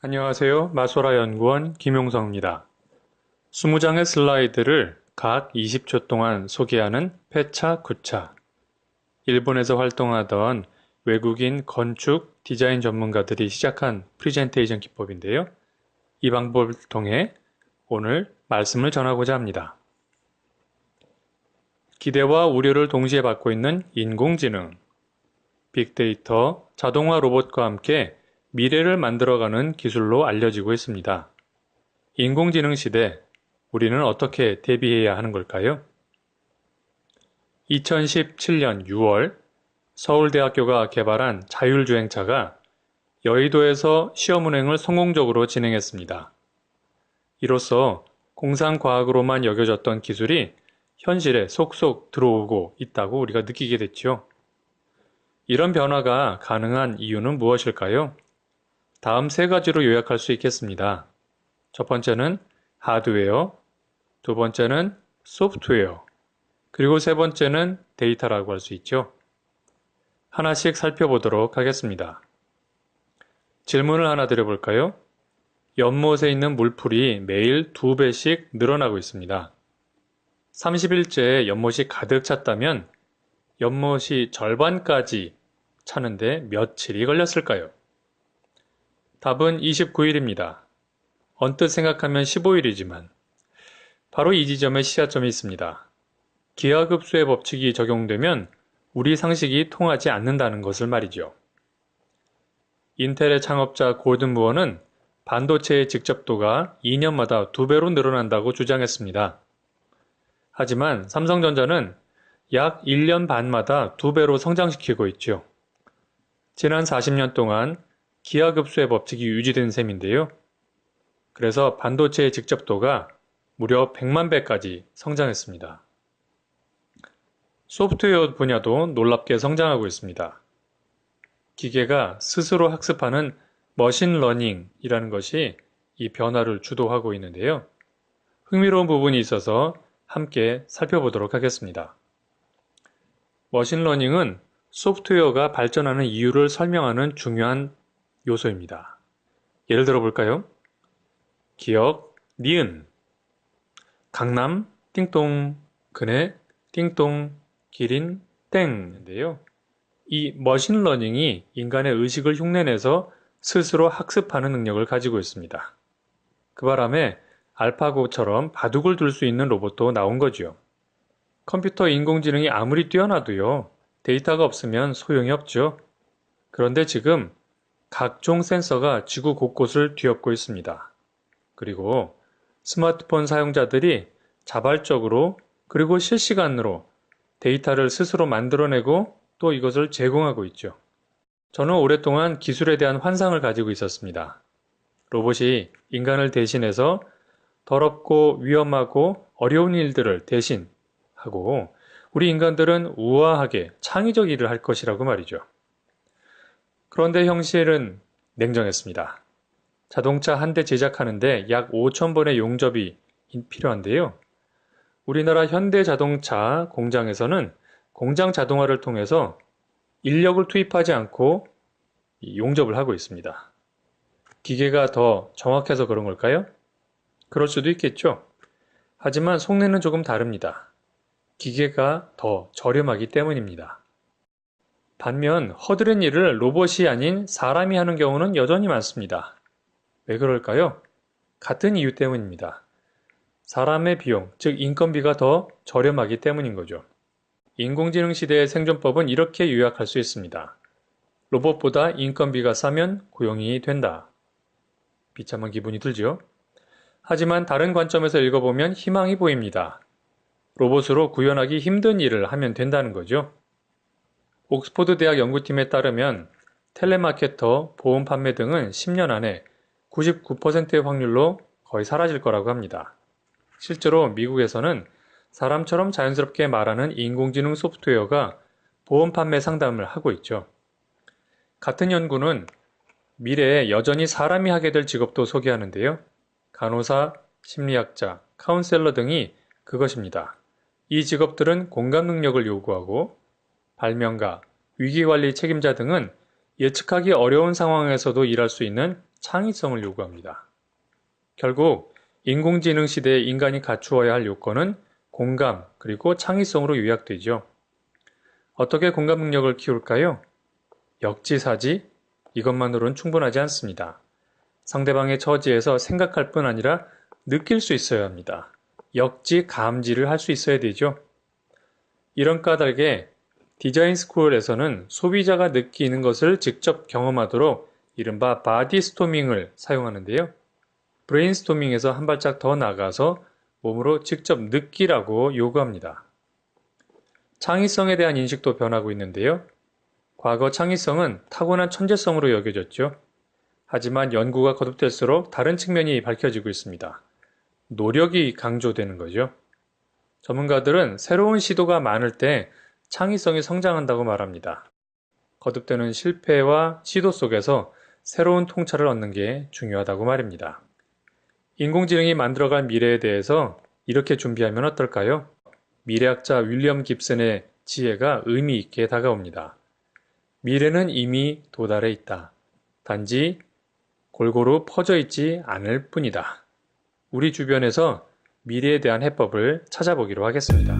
안녕하세요. 마소라 연구원 김용성입니다. 20장의 슬라이드를 각 20초 동안 소개하는 패차, 구차. 일본에서 활동하던 외국인 건축, 디자인 전문가들이 시작한 프리젠테이션 기법인데요. 이 방법을 통해 오늘 말씀을 전하고자 합니다. 기대와 우려를 동시에 받고 있는 인공지능, 빅데이터, 자동화 로봇과 함께 미래를 만들어가는 기술로 알려지고 있습니다. 인공지능 시대, 우리는 어떻게 대비해야 하는 걸까요? 2017년 6월 서울대학교가 개발한 자율주행차가 여의도에서 시험운행을 성공적으로 진행했습니다. 이로써 공상과학으로만 여겨졌던 기술이 현실에 속속 들어오고 있다고 우리가 느끼게 됐죠. 이런 변화가 가능한 이유는 무엇일까요? 다음 세 가지로 요약할 수 있겠습니다. 첫 번째는 하드웨어, 두 번째는 소프트웨어, 그리고 세 번째는 데이터라고 할 수 있죠. 하나씩 살펴보도록 하겠습니다. 질문을 하나 드려볼까요? 연못에 있는 물풀이 매일 2배씩 늘어나고 있습니다. 30일째 연못이 가득 찼다면 연못이 절반까지 차는데 며칠이 걸렸을까요? 답은 29일입니다. 언뜻 생각하면 15일이지만 바로 이 지점에 시사점이 있습니다. 기하급수의 법칙이 적용되면 우리 상식이 통하지 않는다는 것을 말이죠. 인텔의 창업자 고든 무어는 반도체의 직접도가 2년마다 2배로 늘어난다고 주장했습니다. 하지만 삼성전자는 약 1년 반마다 2배로 성장시키고 있죠. 지난 40년 동안 기하급수의 법칙이 유지된 셈인데요. 그래서 반도체의 직접도가 무려 100만 배까지 성장했습니다. 소프트웨어 분야도 놀랍게 성장하고 있습니다. 기계가 스스로 학습하는 머신러닝이라는 것이 이 변화를 주도하고 있는데요. 흥미로운 부분이 있어서 함께 살펴보도록 하겠습니다. 머신러닝은 소프트웨어가 발전하는 이유를 설명하는 중요한 요소입니다. 예를 들어 볼까요? 기억, 니은, 강남, 띵동, 그네, 띵동, 기린, 땡인데요. 이 머신러닝이 인간의 의식을 흉내내서 스스로 학습하는 능력을 가지고 있습니다. 그 바람에 알파고처럼 바둑을 둘 수 있는 로봇도 나온 거죠. 컴퓨터 인공지능이 아무리 뛰어나도요, 데이터가 없으면 소용이 없죠. 그런데 지금 각종 센서가 지구 곳곳을 뒤엎고 있습니다. 그리고 스마트폰 사용자들이 자발적으로 그리고 실시간으로 데이터를 스스로 만들어내고 또 이것을 제공하고 있죠. 저는 오랫동안 기술에 대한 환상을 가지고 있었습니다. 로봇이 인간을 대신해서 더럽고 위험하고 어려운 일들을 대신하고 우리 인간들은 우아하게 창의적 일을 할 것이라고 말이죠. 그런데 현실은 냉정했습니다. 자동차 한 대 제작하는데 약 5,000번의 용접이 필요한데요. 우리나라 현대자동차 공장에서는 공장 자동화를 통해서 인력을 투입하지 않고 용접을 하고 있습니다. 기계가 더 정확해서 그런 걸까요? 그럴 수도 있겠죠. 하지만 속내는 조금 다릅니다. 기계가 더 저렴하기 때문입니다. 반면 허드렛 일을 로봇이 아닌 사람이 하는 경우는 여전히 많습니다. 왜 그럴까요? 같은 이유 때문입니다. 사람의 비용, 즉 인건비가 더 저렴하기 때문인 거죠. 인공지능 시대의 생존법은 이렇게 요약할 수 있습니다. 로봇보다 인건비가 싸면 고용이 된다. 비참한 기분이 들죠? 하지만 다른 관점에서 읽어보면 희망이 보입니다. 로봇으로 구현하기 힘든 일을 하면 된다는 거죠. 옥스퍼드 대학 연구팀에 따르면 텔레마케터, 보험 판매 등은 10년 안에 99%의 확률로 거의 사라질 거라고 합니다. 실제로 미국에서는 사람처럼 자연스럽게 말하는 인공지능 소프트웨어가 보험 판매 상담을 하고 있죠. 같은 연구는 미래에 여전히 사람이 하게 될 직업도 소개하는데요. 간호사, 심리학자, 카운셀러 등이 그것입니다. 이 직업들은 공감 능력을 요구하고 발명가, 위기관리 책임자 등은 예측하기 어려운 상황에서도 일할 수 있는 창의성을 요구합니다. 결국 인공지능 시대에 인간이 갖추어야 할 요건은 공감 그리고 창의성으로 요약되죠. 어떻게 공감 능력을 키울까요? 역지사지? 이것만으로는 충분하지 않습니다. 상대방의 처지에서 생각할 뿐 아니라 느낄 수 있어야 합니다. 역지 감지를 할 수 있어야 되죠. 이런 까닭에 디자인 스쿨에서는 소비자가 느끼는 것을 직접 경험하도록 이른바 바디 스토밍을 사용하는데요. 브레인스토밍에서 한 발짝 더 나가서 몸으로 직접 느끼라고 요구합니다. 창의성에 대한 인식도 변하고 있는데요. 과거 창의성은 타고난 천재성으로 여겨졌죠. 하지만 연구가 거듭될수록 다른 측면이 밝혀지고 있습니다. 노력이 강조되는 거죠. 전문가들은 새로운 시도가 많을 때 창의성이 성장한다고 말합니다. 거듭되는 실패와 시도 속에서 새로운 통찰을 얻는 게 중요하다고 말입니다. 인공지능이 만들어갈 미래에 대해서 이렇게 준비하면 어떨까요? 미래학자 윌리엄 깁슨의 지혜가 의미 있게 다가옵니다. 미래는 이미 도달해 있다. 단지 골고루 퍼져 있지 않을 뿐이다. 우리 주변에서 미래에 대한 해법을 찾아보기로 하겠습니다.